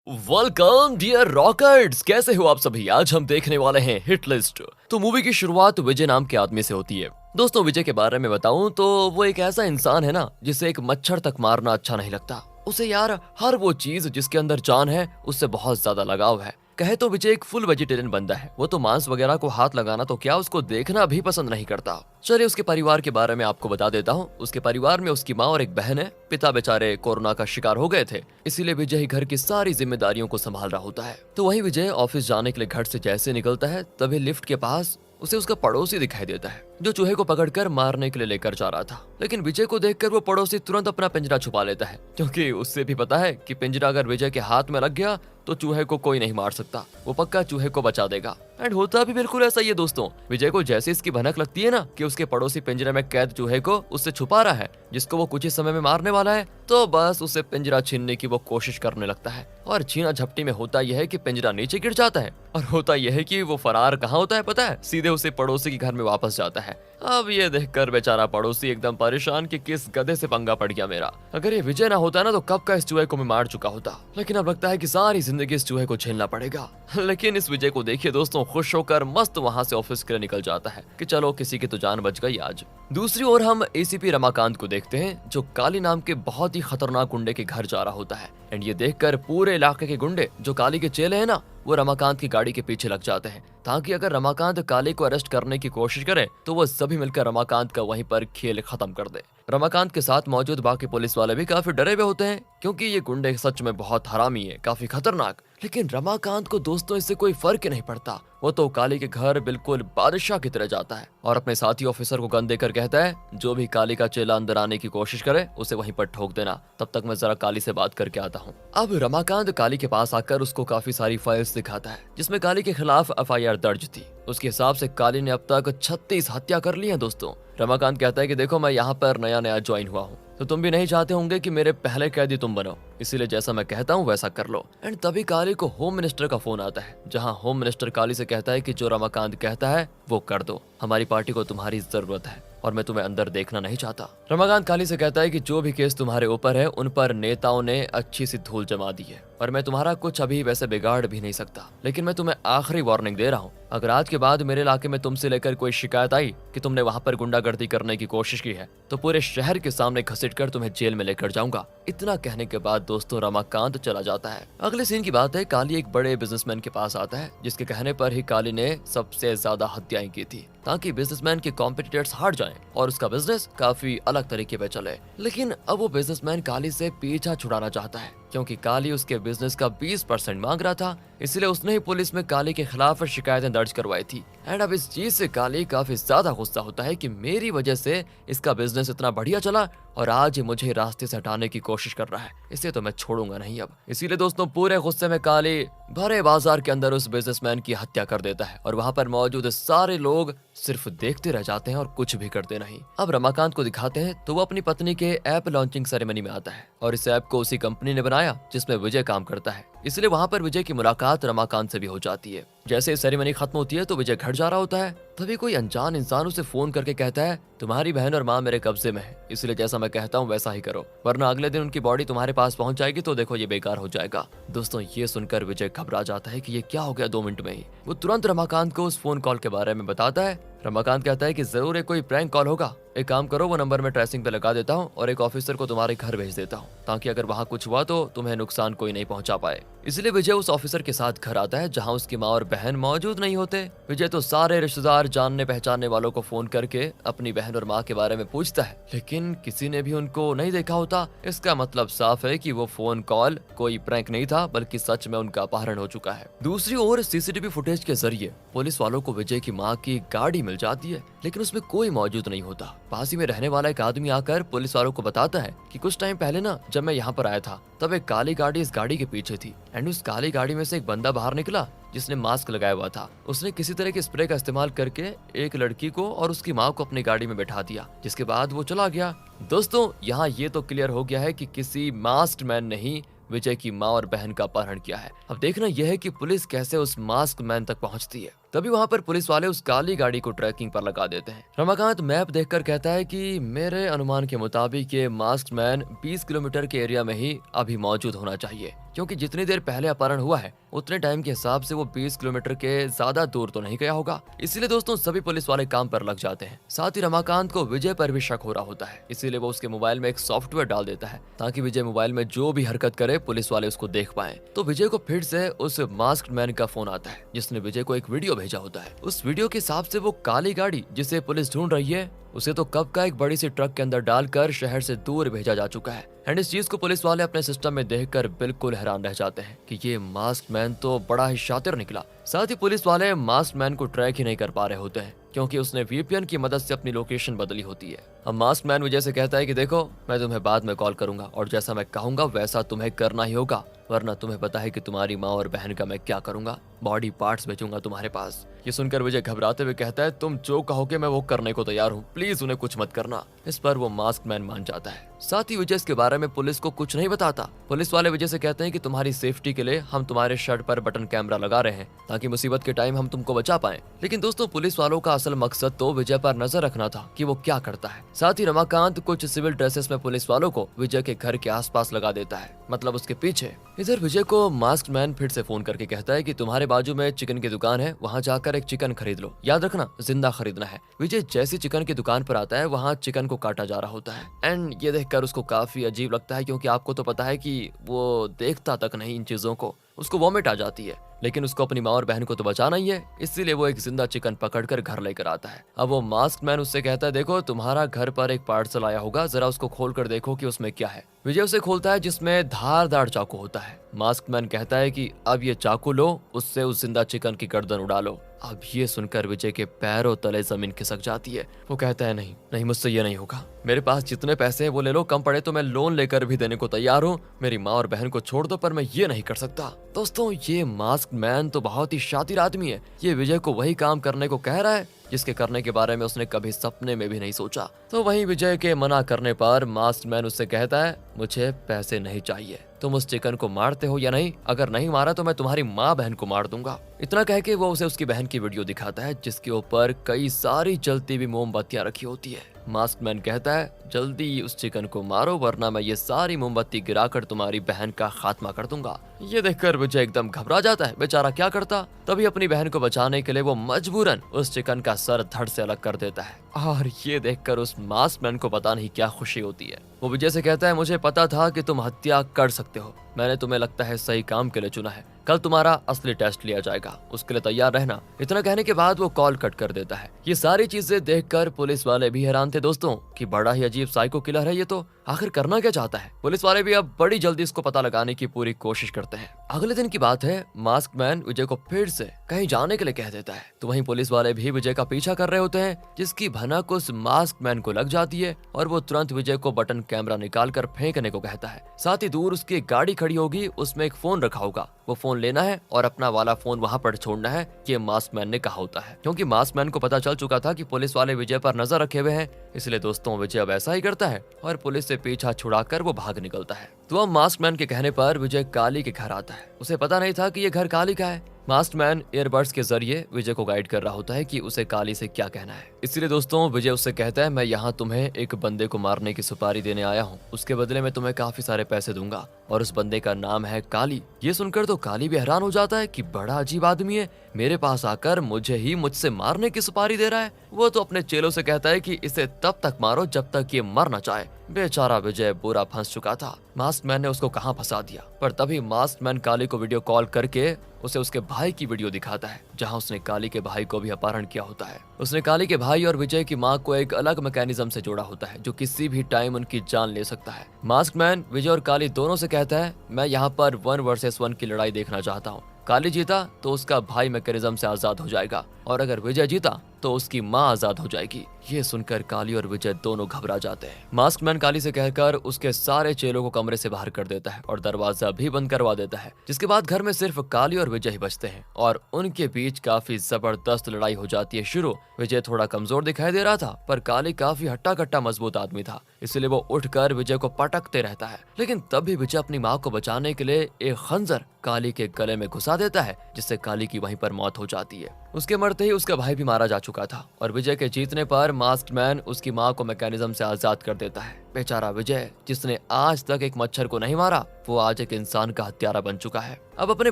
Welcome dear रॉकर्ट्स, कैसे हो आप सभी। आज हम देखने वाले हैं हिट लिस्ट। तो मूवी की शुरुआत विजय नाम के आदमी से होती है। दोस्तों, विजय के बारे में बताऊं तो वो एक ऐसा इंसान है ना जिसे एक मच्छर तक मारना अच्छा नहीं लगता। उसे यार हर वो चीज जिसके अंदर जान है उससे बहुत ज्यादा लगाव है। कहे तो विजय एक फुल वेजिटेरियन बंदा है। वो तो मांस वगैरह को हाथ लगाना तो क्या, उसको देखना भी पसंद नहीं करता। चलिए उसके परिवार के बारे में आपको बता देता हूँ। उसके परिवार में उसकी माँ और एक बहन है। पिता बेचारे कोरोना का शिकार हो गए थे, इसीलिए विजय ही घर की सारी जिम्मेदारियों को संभाल रहा होता है। तो वहीं विजय ऑफिस जाने के लिए घर से जैसे निकलता है तभी लिफ्ट के पास उसे उसका पड़ोसी दिखाई देता है, जो चूहे को पकड़कर मारने के लिए लेकर जा रहा था। लेकिन विजय को देखकर वो पड़ोसी तुरंत अपना पिंजरा छुपा लेता है, क्योंकि उससे भी पता है कि पिंजरा अगर विजय के हाथ में लग गया तो चूहे को कोई नहीं मार सकता। वो पक्का चूहे को बचा देगा। एंड होता भी बिल्कुल ऐसा ही है दोस्तों। विजय को जैसे इसकी भनक लगती है ना कि उसके पड़ोसी पिंजरे में कैद चूहे को उससे छुपा रहा है, जिसको वो कुछ ही समय में मारने वाला है, तो बस उसे पिंजरा छीनने की वो कोशिश करने लगता है। और छीना झपटी में होता यह है कि पिंजरा नीचे गिर जाता है। और होता यह है कि वो फरार कहाँ होता है पता है, सीधे उसे पड़ोसी के घर में वापस जाता है। अब ये देखकर बेचारा पड़ोसी एकदम परेशान कि किस गधे से पंगा पड़ गया मेरा। अगर ये विजय ना होता ना तो कब का इस चूहे को मैं मार चुका होता। लेकिन अब लगता है कि सारी जिंदगी इस चूहे को झेलना पड़ेगा। लेकिन इस विजय को देखिए दोस्तों, खुश होकर मस्त वहां से ऑफिस के लिए निकल जाता है कि चलो किसी की तो जान बच गई आज। दूसरी ओर हम एसीपी रमाकांत को देखते हैं, जो काली नाम के बहुत ही खतरनाक गुंडे के घर जा रहा होता है। एंड ये देखकर पूरे इलाके के गुंडे जो काली के चेले हैं ना, वो रमाकांत की गाड़ी के पीछे लग जाते हैं, ताकि अगर रमाकांत काली को अरेस्ट करने की कोशिश करे तो वो सभी मिलकर रमाकांत का वहीं पर खेल खत्म कर दे। रमाकांत के साथ मौजूद बाकी पुलिस वाले भी काफी डरे हुए होते हैं, क्योंकि ये गुंडे सच में बहुत हरामी है, काफी खतरनाक। लेकिन रमाकांत को दोस्तों इससे कोई फर्क ही नहीं पड़ता। वो तो काली के घर बिल्कुल बादशाह की तरह जाता है और अपने साथी ऑफिसर को गन देकर कहता है, जो भी काली का चेला अंदर आने की कोशिश करे उसे वहीं पर ठोक देना, तब तक मैं जरा काली से बात करके आता हूँ। अब रमाकांत काली के पास आकर उसको काफी सारी फाइल्स दिखाता है, जिसमें काली के खिलाफ एफआईआर दर्ज थी। उसके हिसाब से काली ने अब तक 36 हत्या कर ली है दोस्तों। रमाकांत कहता है कि देखो, मैं यहाँ पर नया नया ज्वाइन हुआ हूँ, तो तुम भी नहीं चाहते होंगे कि मेरे पहले कैदी तुम बनो, इसीलिए जैसा मैं कहता हूँ वैसा कर लो। एंड तभी काली को होम मिनिस्टर का फोन आता है, जहाँ होम मिनिस्टर काली से कहता है कि जो रमाकांत कहता है वो कर दो, हमारी पार्टी को तुम्हारी जरूरत है और मैं तुम्हें अंदर देखना नहीं चाहता। रमाकांत काली से कहता है कि जो भी केस तुम्हारे ऊपर है उन पर नेताओं ने अच्छी सी धूल जमा दी है और मैं तुम्हारा कुछ अभी वैसे बिगाड़ भी नहीं सकता। लेकिन मैं तुम्हें आखिरी वार्निंग दे रहा हूँ, अगर आज के बाद मेरे इलाके में तुमसे लेकर कोई शिकायत आई कि तुमने वहाँ पर गुंडागर्दी करने की कोशिश की है, तो पूरे शहर के सामने घसीटकर तुम्हें जेल में लेकर जाऊंगा। इतना कहने के बाद दोस्तों रमाकांत चला जाता है। अगले सीन की बात है, काली एक बड़े बिजनेसमैन के पास आता है, जिसके कहने पर ही काली ने सबसे ज्यादा हत्याएं की थी, ताकि बिजनेसमैन के कॉम्पिटिटर्स हार जाएं और उसका बिजनेस काफी अलग तरीके पे चले। लेकिन अब वो बिजनेसमैन काली से पीछा छुड़ाना चाहता है, क्योंकि काली उसके बिजनेस का 20% मांग रहा था, इसलिए उसने ही पुलिस में काली के खिलाफ शिकायतें दर्ज करवाई थी। एंड अब इस चीज से काली काफी ज्यादा गुस्सा होता है कि मेरी वजह से इसका बिजनेस इतना बढ़िया चला और आज मुझे रास्ते से हटाने की कोशिश कर रहा है, इसे तो मैं छोड़ूंगा नहीं अब। इसीलिए दोस्तों पूरे गुस्से में काली भरे बाजार के अंदर उस बिजनेसमैन की हत्या कर देता है और वहां पर मौजूद सारे लोग सिर्फ देखते रह जाते हैं और कुछ भी करते नहीं। अब रमाकांत को दिखाते हैं तो वो अपनी पत्नी के ऐप लॉन्चिंग सेरेमनी में आता है और इस ऐप को उसी कंपनी ने बनाया जिसमें विजय काम करता है, इसलिए वहां पर विजय की मुलाकात रमाकांत से भी हो जाती है। जैसे सेरेमनी खत्म होती है तो विजय घर जा रहा होता है, तभी कोई अनजान इंसान उसे फोन करके कहता है, तुम्हारी बहन और माँ मेरे कब्जे में है, इसलिए जैसा मैं कहता हूँ वैसा ही करो, वरना अगले दिन उनकी बॉडी तुम्हारे पास पहुंच जाएगी तो देखो ये बेकार हो जाएगा। दोस्तों ये सुनकर विजय घबरा जाता है कि ये क्या हो गया 2 मिनट में ही। वो तुरंत रमाकांत को उस फोन कॉल के बारे में बताता है। रमाकांत कहता है कि जरूर कोई प्रैंक कॉल होगा, एक काम करो वो नंबर मैं ट्रेसिंग पे लगा देता हूँ और एक ऑफिसर को तुम्हारे घर भेज देता हूँ, ताकि अगर वहाँ कुछ हुआ तो तुम्हें नुकसान कोई नहीं पहुंचा पाए। इसलिए विजय उस ऑफिसर के साथ घर आता है, जहाँ उसकी माँ और बहन मौजूद नहीं होते। विजय तो सारे रिश्तेदार जानने पहचानने वालों को फोन करके अपनी बहन और माँ के बारे में पूछता है, लेकिन किसी ने भी उनको नहीं देखा होता। इसका मतलब साफ है कि वो फोन कॉल कोई प्रैंक नहीं था, बल्कि सच में उनका अपहरण हो चुका है। दूसरी ओर सीसीटीवी फुटेज के जरिए पुलिस वालों को विजय की माँ की गाड़ी मिल जाती है, लेकिन उसमें कोई मौजूद नहीं होता। पास ही में रहने वाला एक आदमी आकर पुलिस वालों को बताता है कि कुछ टाइम पहले ना जब मैं यहाँ पर आया था तब एक काली गाड़ी इस गाड़ी के पीछे थी एंड उस काली गाड़ी में से एक बंदा बाहर निकला जिसने मास्क लगाया हुआ था। उसने किसी तरह के स्प्रे का इस्तेमाल करके एक लड़की को और उसकी माँ को अपनी गाड़ी में बैठा दिया, जिसके बाद वो चला गया। दोस्तों यहाँ ये तो क्लियर हो गया है कि किसी मास्क्ड मैन ने ही विजय की माँ और बहन का अपहरण किया है। अब देखना यह है कि पुलिस कैसे उस मास्क मैन तक पहुंचती है। तभी वहाँ पर पुलिस वाले उस काली गाड़ी को ट्रैकिंग पर लगा देते हैं। रमाकांत मैप देखकर कहता है कि मेरे अनुमान के मुताबिक ये मास्क्ड मैन 20 किलोमीटर के एरिया में ही अभी मौजूद होना चाहिए, क्योंकि जितनी देर पहले अपहरण हुआ है उतने टाइम के हिसाब से वो 20 किलोमीटर के ज्यादा दूर तो नहीं गया होगा। इसीलिए दोस्तों सभी पुलिस वाले काम पर लग जाते हैं। साथ ही रमाकांत को विजय पर भी शक हो रहा होता है, इसीलिए वो उसके मोबाइल में एक सॉफ्टवेयर डाल देता है ताकि विजय मोबाइल में जो भी हरकत करे पुलिस वाले उसको देख पाए। तो विजय को फिर से उस मास्क्ड मैन का फोन आता है जिसने विजय को एक वीडियो भेजा होता है। उस वीडियो के हिसाब से वो काली गाड़ी जिसे पुलिस ढूंढ रही है उसे तो कब का एक बड़ी सी ट्रक के अंदर डालकर शहर से दूर भेजा जा चुका है। एंड इस चीज को पुलिस वाले अपने सिस्टम में देखकर बिल्कुल हैरान रह जाते हैं कि ये मास्क्ड मैन तो बड़ा ही शातिर निकला। साथ ही पुलिस वाले मास्क्ड मैन को ट्रैक ही नहीं कर पा रहे होते हैं क्योंकि उसने वीपीएन की मदद से अपनी लोकेशन बदली होती है। अब मास्क्ड मैन विजय से कहता है कि देखो मैं तुम्हें बाद में कॉल करूंगा और जैसा मैं कहूंगा वैसा तुम्हें करना ही होगा, वरना तुम्हें पता है कि तुम्हारी माँ और बहन का मैं क्या करूंगा, बॉडी पार्ट्स भेजूंगा तुम्हारे पास। ये सुनकर विजय घबराते हुए कहता है तुम जो कहोगे मैं वो करने को तैयार हूँ, प्लीज उन्हें कुछ मत करना। इस पर वो मास्क्ड मैन मान जाता है। साथ ही विजय इसके बारे में पुलिस को कुछ नहीं बताता। पुलिस वाले विजय से कहते हैं कि तुम्हारी सेफ्टी के लिए हम तुम्हारे शर्ट पर बटन कैमरा लगा रहे हैं ताकि मुसीबत के टाइम हम तुमको बचा पाए। लेकिन दोस्तों पुलिस वालों का असल मकसद तो विजय पर नजर रखना था कि वो क्या करता है। साथ ही रमाकांत कुछ सिविल ड्रेसेस में पुलिस वालों को विजय के घर के आसपास लगा देता है, मतलब उसके पीछे। इधर विजय को मास्क्ड मैन फिर से फोन करके कहता है कि तुम्हारे बाजू में चिकन की दुकान है, वहाँ जाकर एक चिकन खरीद लो, याद रखना जिंदा खरीदना है। विजय जैसी चिकन की दुकान पर आता है वहाँ चिकन को काटा जा रहा होता है एंड ये देखकर उसको काफी अजीब लगता है क्योंकि आपको तो पता है कि वो देखता तक नहीं इन चीजों को, उसको वॉमिट आ जाती है। लेकिन उसको अपनी माँ और बहन को तो बचाना ही है, इसीलिए वो एक जिंदा चिकन पकड़कर घर लेकर आता है। अब वो मास्क्ड मैन उससे कहता है देखो तुम्हारा घर पर एक पार्सल आया होगा, जरा उसको खोल कर देखो कि उसमें क्या है। विजय उसे खोलता है जिसमें धारदार चाकू होता है। मास्क्ड मैन कहता है कि अब ये चाकू लो, उससे उस जिंदा चिकन की गर्दन उड़ा लो। अब ये सुनकर विजय के पैरों तले जमीन खिसक जाती है। वो कहता है नहीं नहीं मुझसे ये नहीं होगा, मेरे पास जितने पैसे हैं वो ले लो, कम पड़े तो मैं लोन लेकर भी देने को तैयार हूँ, मेरी माँ और बहन को छोड़ दो पर मैं ये नहीं कर सकता। दोस्तों ये मास्क्ड मैन तो बहुत ही शातिर आदमी है, ये विजय को वही काम करने को कह रहा है जिसके करने के बारे में उसने कभी सपने में भी नहीं सोचा। तो वहीं विजय के मना करने पर मास्क्ड मैन उससे कहता है मुझे पैसे नहीं चाहिए, तुम उस चिकन को मारते हो या नहीं, अगर नहीं मारा तो मैं तुम्हारी माँ बहन को मार दूंगा। इतना कह के वो उसे उसकी बहन की वीडियो दिखाता है जिसके ऊपर कई सारी जलती हुई मोमबत्तियां रखी होती है। मास्क्ड मैन कहता है जल्दी उस चिकन को मारो वरना मैं ये सारी मोमबत्ती गिराकर तुम्हारी बहन का खात्मा कर दूंगा। ये देखकर विजय एकदम घबरा जाता है, बेचारा क्या करता। तभी अपनी बहन को बचाने के लिए वो मजबूरन उस चिकन का सर धड़ से अलग कर देता है और ये देखकर उस मास्क्ड मैन को पता नहीं क्या खुशी होती है। वो विजय से कहता है मुझे पता था कि तुम हत्या कर सकते हो, मैंने तुम्हें लगता है सही काम के लिए चुना है, कल तुम्हारा असली टेस्ट लिया जाएगा, उसके लिए तैयार रहना। इतना कहने के बाद वो कॉल कट कर देता है। ये सारी चीजें देखकर पुलिस वाले भी हैरान थे दोस्तों कि बड़ा ही अजीब साइको किलर है ये, तो आखिर करना क्या चाहता है। पुलिस वाले भी अब बड़ी जल्दी इसको पता लगाने की पूरी कोशिश करते हैं। अगले दिन की बात है, मास्क्ड मैन विजय को फिर से कहीं जाने के लिए कह देता है, तो वहीं पुलिस वाले भी विजय का पीछा कर रहे होते हैं जिसकी भनक उस मास्क्ड मैन को लग जाती है और वो तुरंत विजय को बटन कैमरा निकाल कर फेंकने को कहता है। साथ ही दूर उसकी गाड़ी खड़ी होगी, उसमें एक फोन रखा होगा, वो फोन लेना है और अपना वाला फोन वहां पर छोड़ना है, ये मास्क्ड मैन ने कहा होता है। क्योंकि मास्क्ड मैन को पता चल चुका था कि पुलिस वाले विजय पर नजर रखे हुए हैं, इसलिए दोस्तों विजय अब ऐसा ही करता है और पुलिस से पीछा छुड़ाकर वो भाग निकलता है। तो अब मास्क्ड मैन के कहने पर विजय काली के घर आता है। उसे पता नहीं था कि ये घर काली का है। मास्क्ड मैन ईयरबड्स के जरिए विजय को गाइड कर रहा होता है कि उसे काली से क्या कहना है। इसलिए दोस्तों विजय उससे कहता है मैं यहाँ तुम्हें एक बंदे को मारने की सुपारी देने आया हूँ, उसके बदले में तुम्हें काफी सारे पैसे दूंगा और उस बंदे का नाम है काली। ये सुनकर तो काली भी हैरान हो जाता है कि बड़ा अजीब आदमी है, मेरे पास आकर मुझसे मारने की सुपारी दे रहा है। वो तो अपने चेलों से कहता है कि इसे तब तक मारो जब तक ये मर न जाए। बेचारा विजय बुरा फंस चुका था, मास्क्ड मैन ने उसको कहां फंसा दिया। पर तभी मास्क्ड मैन काली को वीडियो कॉल करके उसे उसके भाई की वीडियो दिखाता है जहां उसने काली के भाई को भी अपहरण किया होता है। उसने काली के भाई और विजय की मां को एक अलग मैकेनिज्म से जोड़ा होता है जो किसी भी टाइम उनकी जान ले सकता है। मास्क्ड मैन विजय और काली दोनों से कहता है मैं यहाँ पर 1 वर्सेस 1 की लड़ाई देखना चाहता हूँ, काली जीता तो उसका भाई मैकेनिज्म से आजाद हो जाएगा और अगर विजय जीता तो उसकी माँ आजाद हो जाएगी। ये सुनकर काली और विजय दोनों घबरा जाते हैं। मास्क मैन काली से कहकर उसके सारे चेलों को कमरे से बाहर कर देता है और दरवाजा भी बंद करवा देता है, जिसके बाद घर में सिर्फ काली और विजय ही बचते हैं और उनके बीच काफी जबरदस्त लड़ाई हो जाती है शुरू। विजय थोड़ा कमजोर दिखाई दे रहा था, पर काली काफी हट्टा कट्टा मजबूत आदमी था, इसलिए वो उठकर विजय को पटकते रहता है। लेकिन तब भी विजय अपनी माँ को बचाने के लिए एक खंजर काली के गले में घुसा देता है, जिससे काली की वहीं पर मौत हो जाती है। उसके मरते ही उसका भाई भी मारा जा चुका था और विजय के जीतने पर मास्क्ड मैन उसकी माँ को मैकेनिज्म से आजाद कर देता है। बेचारा विजय, जिसने आज तक एक मच्छर को नहीं मारा, वो आज एक इंसान का हत्यारा बन चुका है। अब अपने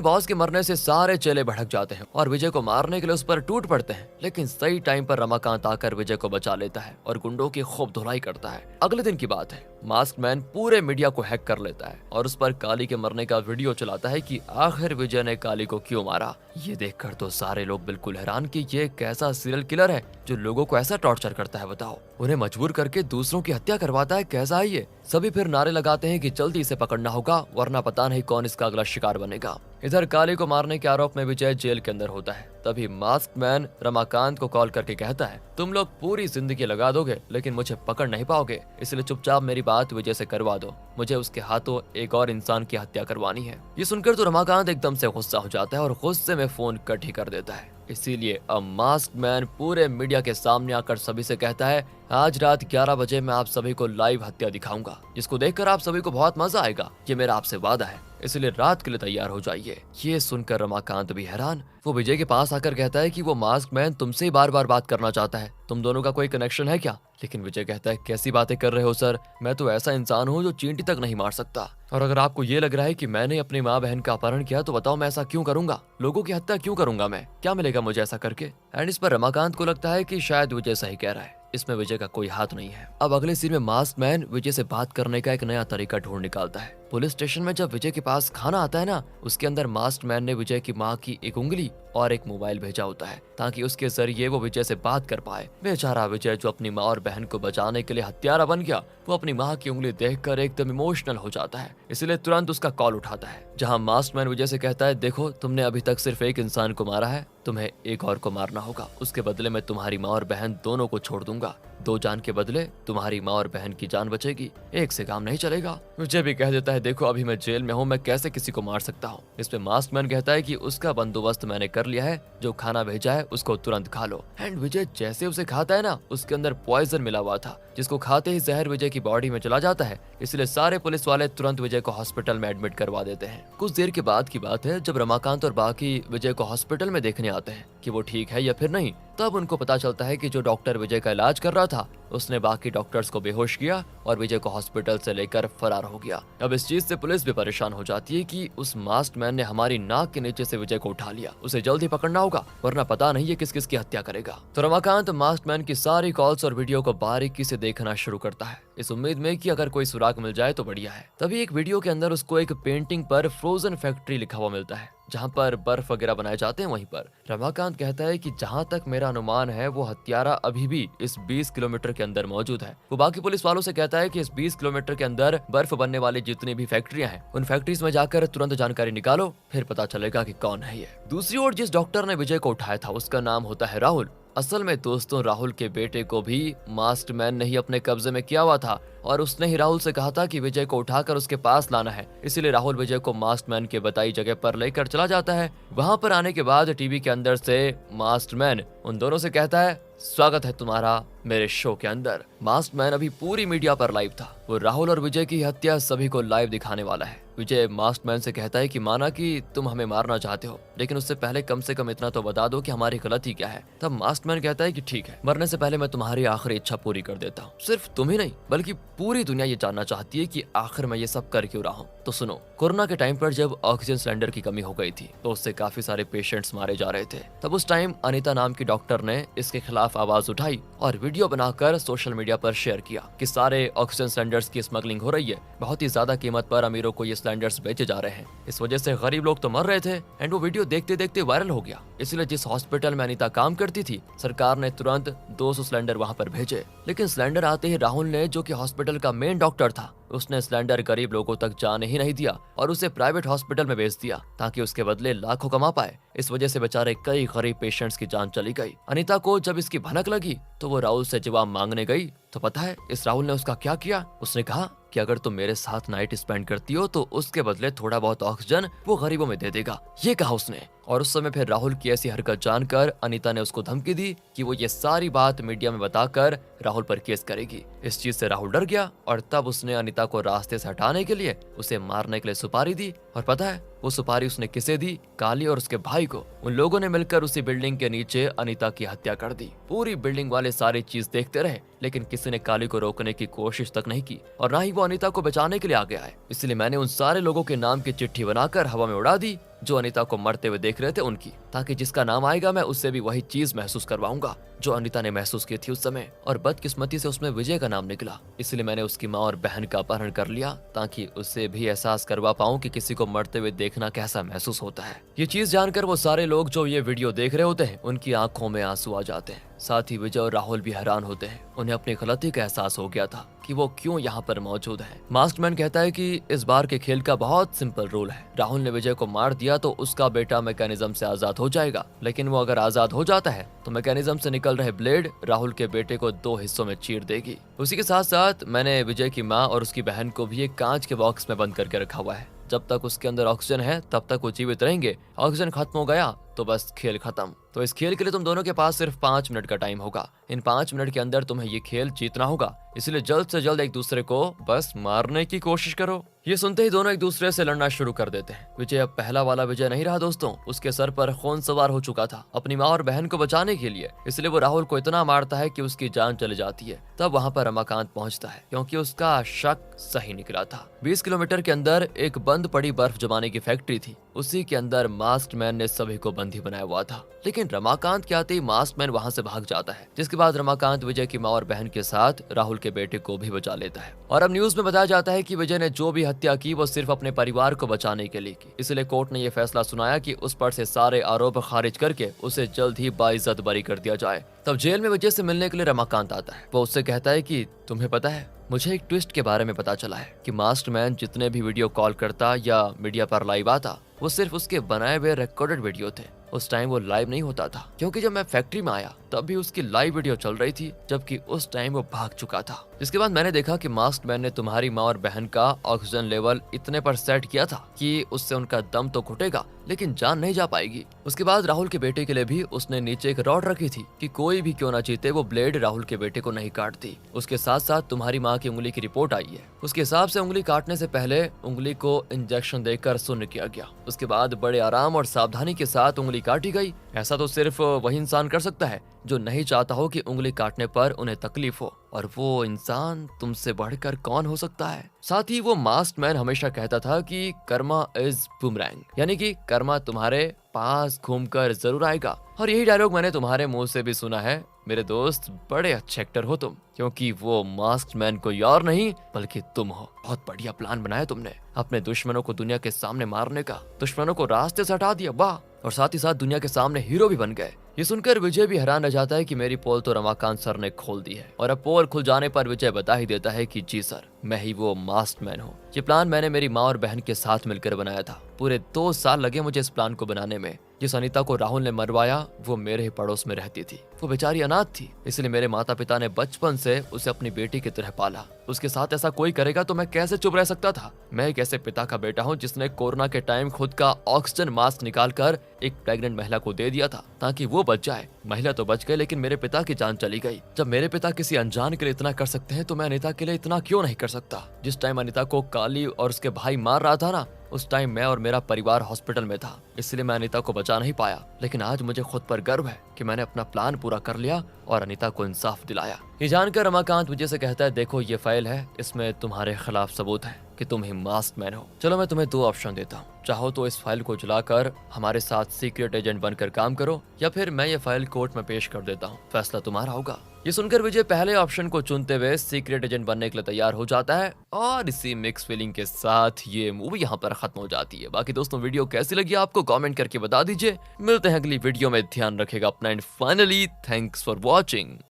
बॉस के मरने से सारे चेले भड़क जाते हैं और विजय को मारने के लिए उस पर टूट पड़ते हैं, लेकिन सही टाइम पर रमाकांत आकर विजय को बचा लेता है और गुंडों की खूब धुलाई करता है। अगले दिन की बात है, मास्क मैन पूरे मीडिया को हैक कर लेता है और उस पर काली के मरने का वीडियो चलाता है कि आखिर विजय ने काली को क्यों मारा। ये देखकर तो सारे लोग बिल्कुल हैरान कि ये कैसा सीरियल किलर है जो लोगों को ऐसा टॉर्चर करता है, बताओ, उन्हें मजबूर करके दूसरों की हत्या करवाता है, कैसा है ये। सभी फिर नारे लगाते हैं कि जल्दी इसे पकड़ना होगा, वरना पता नहीं कौन इसका अगला शिकार बनेगा। इधर काली को मारने के आरोप में विजय जेल के अंदर होता है। तभी मास्क मैन रमाकांत को कॉल करके कहता है, तुम लोग पूरी जिंदगी लगा दोगे लेकिन मुझे पकड़ नहीं पाओगे, इसलिए चुपचाप मेरी बात विजय से करवा दो, मुझे उसके हाथों एक और इंसान की हत्या करवानी है। ये सुनकर तो रमाकांत एकदम से गुस्सा हो जाता है और गुस्से में फोन कट ही कर देता है। इसीलिए अब मास्क मैन पूरे मीडिया के सामने आकर सभी से कहता है, आज रात 11 बजे मैं आप सभी को लाइव हत्या दिखाऊंगा, जिसको देखकर आप सभी को बहुत मजा आएगा, ये मेरा आपसे वादा है, इसलिए रात के लिए तैयार हो जाइए। ये सुनकर रमाकांत भी हैरान, वो विजय के पास आकर कहता है कि वो मास्क मैन तुमसे ही बार बार बात करना चाहता है, तुम दोनों का कोई कनेक्शन है क्या? लेकिन विजय कहता है, कैसी बातें कर रहे हो सर, मैं तो ऐसा इंसान हूँ जो चींटी तक नहीं मार सकता, और अगर आपको ये लग रहा है कि मैंने अपनी माँ बहन का अपहरण किया तो बताओ मैं ऐसा क्यों करूंगा, लोगों की हत्या क्यों करूंगा मैं, क्या मिलेगा मुझे ऐसा करके। एंड इस पर रमाकांत को लगता है कि शायद विजय सही कह रहा है, इसमें विजय का कोई हाथ नहीं है। अब अगले सीन में मास्क मैन विजय से बात करने का एक नया तरीका ढूंढ निकालता है। पुलिस स्टेशन में जब विजय के पास खाना आता है ना, उसके अंदर मास्क मैन ने विजय की माँ की एक उंगली और एक मोबाइल भेजा होता है, ताकि उसके जरिए वो विजय से बात कर पाए। बेचारा विजय, जो अपनी माँ और बहन को बचाने के लिए हत्यारा बन गया, वो अपनी माँ की उंगली देखकर एकदम इमोशनल हो जाता है, इसलिए तुरंत उसका कॉल उठाता है, जहाँ मास्क मैन विजय से कहता है, देखो तुमने अभी तक सिर्फ एक इंसान को मारा है, तुम्हें एक और को मारना होगा, उसके बदले मैं तुम्हारी माँ और बहन दोनों को छोड़ दूंगा, 2 जान के बदले तुम्हारी माँ और बहन की जान बचेगी, एक से काम नहीं चलेगा। विजय भी कह देता है, देखो अभी मैं जेल में हूँ, मैं कैसे किसी को मार सकता हूँ। इस पे मास्क मैन कहता है कि उसका बंदोबस्त मैंने कर लिया है, जो खाना भेजा है उसको तुरंत खा लो। एंड विजय जैसे उसे खाता है ना, उसके अंदर पॉइजन मिला हुआ था, जिसको खाते ही जहर विजय की बॉडी में चला जाता है, इसलिए सारे पुलिस वाले तुरंत विजय को हॉस्पिटल में एडमिट करवा देते हैं। कुछ देर के बाद की बात है, जब रमाकांत और बाकी विजय को हॉस्पिटल में देखने आते हैं कि वो ठीक है या फिर नहीं, तब उनको पता चलता है कि जो डॉक्टर विजय का इलाज कर रहा था, उसने बाकी डॉक्टर्स को बेहोश किया और विजय को हॉस्पिटल से लेकर फरार हो गया। अब इस चीज से पुलिस भी परेशान हो जाती है कि उस मास्क मैन ने हमारी नाक के नीचे से विजय को उठा लिया, उसे जल्दी पकड़ना होगा, वरना पता नहीं ये किस किस की हत्या करेगा। तो रमाकांत मास्क मैन की सारी कॉल्स और वीडियो को बारीकी से देखना शुरू करता है, इस उम्मीद में कि अगर कोई सुराग मिल जाए तो बढ़िया है। तभी एक वीडियो के अंदर उसको एक पेंटिंग पर फ्रोजन फैक्ट्री लिखा हुआ मिलता है, जहाँ पर बर्फ वगैरह बनाए जाते हैं। वहीं पर रमाकांत कहता है कि जहाँ तक मेरा अनुमान है, वो हत्यारा अभी भी इस 20 किलोमीटर के अंदर मौजूद है। वो बाकी पुलिस वालों से कहता है कि इस 20 किलोमीटर के अंदर बर्फ बनने वाली जितनी भी फैक्ट्रियां हैं, उन फैक्ट्रीज में जाकर तुरंत जानकारी निकालो, फिर पता चलेगा कि कौन है ये। दूसरी ओर जिस डॉक्टर ने विजय को उठाया था, उसका नाम होता है राहुल। असल में दोस्तों, राहुल के बेटे को भी मास्क मैन ने ही अपने कब्जे में किया हुआ था और उसने ही राहुल से कहा था कि विजय को उठाकर उसके पास लाना है। इसीलिए राहुल विजय को मास्क मैन के बताई जगह पर लेकर चला जाता है। वहां पर आने के बाद टीवी के अंदर से मास्क मैन उन दोनों से कहता है, स्वागत है तुम्हारा मेरे शो के अंदर। मास्क मैन अभी पूरी मीडिया पर लाइव था, वो राहुल और विजय की हत्या सभी को लाइव दिखाने वाला है। विजय मास्क मैन से कहता है कि माना कि तुम हमें मारना चाहते हो, लेकिन उससे पहले कम से कम इतना तो बता दो कि हमारी गलती क्या है। तब मास्क मैन कहता है कि ठीक है, मरने से पहले मैं तुम्हारी आखिरी इच्छा पूरी कर देता हूँ। सिर्फ तुम ही नहीं बल्कि पूरी दुनिया ये जानना चाहती है कि आखिर मैं ये सब कर क्यों रहा हूँ। तो सुनो, कोरोना के टाइम पर जब ऑक्सीजन सिलेंडर की कमी हो गई थी, तो उससे काफी सारे पेशेंट्स मारे जा रहे थे। तब उस टाइम अनीता नाम की डॉक्टर ने इसके खिलाफ आवाज उठाई और वीडियो बनाकर सोशल मीडिया पर शेयर किया कि सारे ऑक्सीजन सिलेंडर्स की स्मगलिंग हो रही है, बहुत ही ज्यादा कीमत पर अमीरों को ये सिलेंडर्स बेचे जा रहे हैं, इस वजह से गरीब लोग तो मर रहे थे। एंड वो वीडियो देखते देखते वायरल हो गया। इसलिए जिस हॉस्पिटल में अनीता काम करती थी, सरकार ने तुरंत 200 सिलेंडर वहां पर भेजे। लेकिन सिलेंडर आते ही राहुल ने, जो कि हॉस्पिटल का मेन डॉक्टर था, उसने सिलेंडर गरीब लोगों तक जाने ही नहीं दिया और उसे प्राइवेट हॉस्पिटल में भेज दिया ताकि उसके बदले लाखों कमा पाए। इस वजह से बेचारे कई गरीब पेशेंट्स की जान चली गई। अनीता को जब इसकी भनक लगी तो वो राहुल से जवाब मांगने गई। तो पता है इस राहुल ने उसका क्या किया? उसने कहा कि अगर तुम मेरे साथ नाइट स्पेंड करती हो तो उसके बदले थोड़ा बहुत ऑक्सीजन वो गरीबों में दे देगा, ये कहा उसने। और उस समय फिर राहुल की ऐसी हरकत जानकर अनीता ने उसको धमकी दी कि वो ये सारी बात मीडिया में बताकर राहुल पर केस करेगी। इस चीज से राहुल डर गया और तब उसने अनीता को रास्ते से हटाने के लिए उसे मारने के लिए सुपारी दी। और पता है वो सुपारी उसने किसे दी? काली और उसके भाई को। उन लोगों ने मिलकर उसी बिल्डिंग के नीचे अनीता की हत्या कर दी। पूरी बिल्डिंग वाले सारी चीज देखते रहे लेकिन किसी ने काली को रोकने की कोशिश तक नहीं की और ना ही वो अनीता को बचाने के लिए आ गया है। इसलिए मैंने उन सारे लोगों के नाम की चिट्ठी बनाकर हवा में उड़ा दी जो अनीता को मरते हुए देख रहे थे उनकी, ताकि जिसका नाम आएगा मैं उससे भी वही चीज महसूस करवाऊंगा जो अनीता ने महसूस की थी उस समय। और बदकिस्मती से उसमें विजय का नाम निकला, इसलिए मैंने उसकी माँ और बहन का अपहरण कर लिया ताकि उससे भी एहसास करवा पाऊं कि किसी को मरते हुए देखना कैसा महसूस होता है। ये चीज जानकर वो सारे लोग जो ये वीडियो देख रहे होते हैं उनकी आंखों में आंसू आ जाते हैं। साथ ही विजय और राहुल भी हैरान होते हैं। उन्हें अपनी गलती का एहसास हो गया था कि वो क्यों यहाँ पर मौजूद है। मास्कमैन कहता है कि इस बार के खेल का बहुत सिंपल रूल है। राहुल ने विजय को मार दिया तो उसका बेटा मैकेनिज्म से आजाद हो जाएगा, लेकिन वो अगर आजाद हो जाता है तो मैकेनिज्म से निकल रहे ब्लेड राहुल के बेटे को 2 हिस्सों में चीर देगी। उसी के साथ साथ मैंने विजय की माँ और उसकी बहन को भी एक कांच के बॉक्स में बंद करके रखा हुआ है। जब तक उसके अंदर ऑक्सीजन है तब तक वो जीवित रहेंगे। ऑक्सीजन खत्म हो गया तो बस खेल खत्म। तो इस खेल के लिए तुम दोनों के पास सिर्फ 5 मिनट का टाइम होगा। इन 5 मिनट के अंदर तुम्हें ये खेल जीतना होगा, इसलिए जल्द से जल्द एक दूसरे को बस मारने की कोशिश करो। ये सुनते ही दोनों एक दूसरे से लड़ना शुरू कर देते हैं। विजय अब पहला वाला विजय नहीं रहा दोस्तों, उसके सर पर खून सवार हो चुका था अपनी माँ और बहन को बचाने के लिए। इसलिए वो राहुल को इतना मारता है कि उसकी जान चली जाती है। तब वहाँ पर रमाकांत पहुँचता है क्योंकि उसका शक सही निकला था। 20 किलोमीटर के अंदर एक बंद पड़ी बर्फ जमाने की फैक्ट्री थी, उसी के अंदर मास्कमैन ने सभी को बंदी बनाया हुआ था। लेकिन रमाकांत के आते ही मास्कमैन वहां से भाग जाता है, जिसके बाद रमाकांत विजय की माँ और बहन के साथ राहुल के बेटे को भी बचा लेता है। और अब न्यूज में बताया जाता है कि विजय ने जो भी हत्या की वो सिर्फ अपने परिवार को बचाने के लिए की। इसलिए कोर्ट ने यह फैसला सुनाया कि उस पर से सारे आरोप खारिज करके उसे जल्द ही बाइज्जत बरी कर दिया जाए। तब जेल में विजय से मिलने के लिए रमाकांत आता है। वो उससे कहता है कि तुम्हें पता है, मुझे एक ट्विस्ट के बारे में पता चला है कि मास्टरमैन जितने भी वीडियो कॉल करता या मीडिया पर लाइव आता वो सिर्फ उसके बनाए हुए रिकॉर्डेड वीडियो थे। उस टाइम वो लाइव नहीं होता था क्योंकि जब मैं फैक्ट्री में आया तब भी उसकी लाइव वीडियो चल रही थी, जबकि उस टाइम वो भाग चुका था। जिसके बाद मैंने देखा कि मास्कमैन ने तुम्हारी माँ और बहन का ऑक्सीजन लेवल इतने पर सेट किया था कि उससे उनका दम तो घुटेगा लेकिन जान नहीं जा पाएगी। उसके बाद राहुल के बेटे के लिए भी उसने नीचे एक रॉड रखी थी कि कोई भी क्यों ना जीते वो ब्लेड राहुल के बेटे को नहीं काटती। उसके साथ साथ तुम्हारी माँ की उंगली की रिपोर्ट आई है, उसके हिसाब से उंगली काटने से पहले उंगली को इंजेक्शन देकर शून्य किया गया। उसके बाद बड़े आराम और सावधानी के साथ उंगली काटी गई। ऐसा तो सिर्फ वही इंसान कर सकता है जो नहीं चाहता हो कि उंगली काटने पर उन्हें तकलीफ हो, और वो इंसान तुमसे बढ़कर कौन हो सकता है। साथ ही वो मास्कमैन हमेशा कहता था कि कर्मा इज बूमरैंग, यानी कि कर्मा तुम्हारे पास घूमकर जरूर आएगा। और यही डायलॉग मैंने तुम्हारे मुंह से भी सुना है। मेरे दोस्त, बड़े अच्छे एक्टर हो तुम, क्योंकि वो मास्कमैन कोई और नहीं बल्कि तुम हो। बहुत बढ़िया प्लान बनाया तुमने, अपने दुश्मनों को दुनिया के सामने मारने का, दुश्मनों को रास्ते से हटा दिया, वाह। और साथ ही साथ दुनिया के सामने हीरो भी बन गए। ये सुनकर विजय भी हैरान रह जाता है कि मेरी पोल तो रमाकांत सर ने खोल दी है। और अब पोल खुल जाने पर विजय बता ही देता है कि जी सर, मैं ही वो मास्कमैन हूँ। ये प्लान मैंने मेरी माँ और बहन के साथ मिलकर बनाया था। पूरे 2 साल लगे मुझे इस प्लान को बनाने में। जिस अनीता को राहुल ने मरवाया वो मेरे ही पड़ोस में रहती थी। वो बेचारी अनाथ थी, इसलिए मेरे माता पिता ने बचपन से उसे अपनी बेटी की तरह पाला। उसके साथ ऐसा कोई करेगा तो मैं कैसे चुप रह सकता था। मैं एक ऐसे पिता का बेटा हूँ जिसने कोरोना के टाइम खुद का ऑक्सीजन मास्क निकालकर एक प्रेग्नेंट महिला को दे दिया था ताकि वो बच जाए। महिला तो बच गई लेकिन मेरे पिता की जान चली गई। जब मेरे पिता किसी अनजान के लिए इतना कर सकते हैं तो मैं अनीता के लिए इतना क्यों नहीं कर सकता। जिस टाइम अनीता को काली और उसके भाई मार रहा था ना, उस टाइम मैं और मेरा परिवार हॉस्पिटल में था, इसलिए मैं अनीता को बचा नहीं पाया। लेकिन आज मुझे खुद पर गर्व है कि मैंने अपना प्लान पूरा कर लिया और अनीता को इंसाफ दिलाया। ये जानकर रमाकांत विजय से कहता है, देखो ये फाइल है, इसमें तुम्हारे खिलाफ सबूत है कि तुम ही मास्कमैन हो। चलो मैं तुम्हें 2 ऑप्शन देता हूँ, चाहो तो इस फाइल को जलाकर हमारे साथ सीक्रेट एजेंट बनकर काम करो, या फिर मैं ये फाइल कोर्ट में पेश कर देता हूँ, फैसला तुम्हारा होगा। ये सुनकर विजय पहले ऑप्शन को चुनते हुए सीक्रेट एजेंट बनने के लिए तैयार हो जाता है। और इसी मिक्स फीलिंग के साथ ये मूवी यहाँ पर खत्म हो जाती है। बाकी दोस्तों वीडियो कैसी लगी आपको कमेंट करके बता दीजिए। मिलते हैं अगली वीडियो में, ध्यान रखेगा अपना and finally thanks for watching.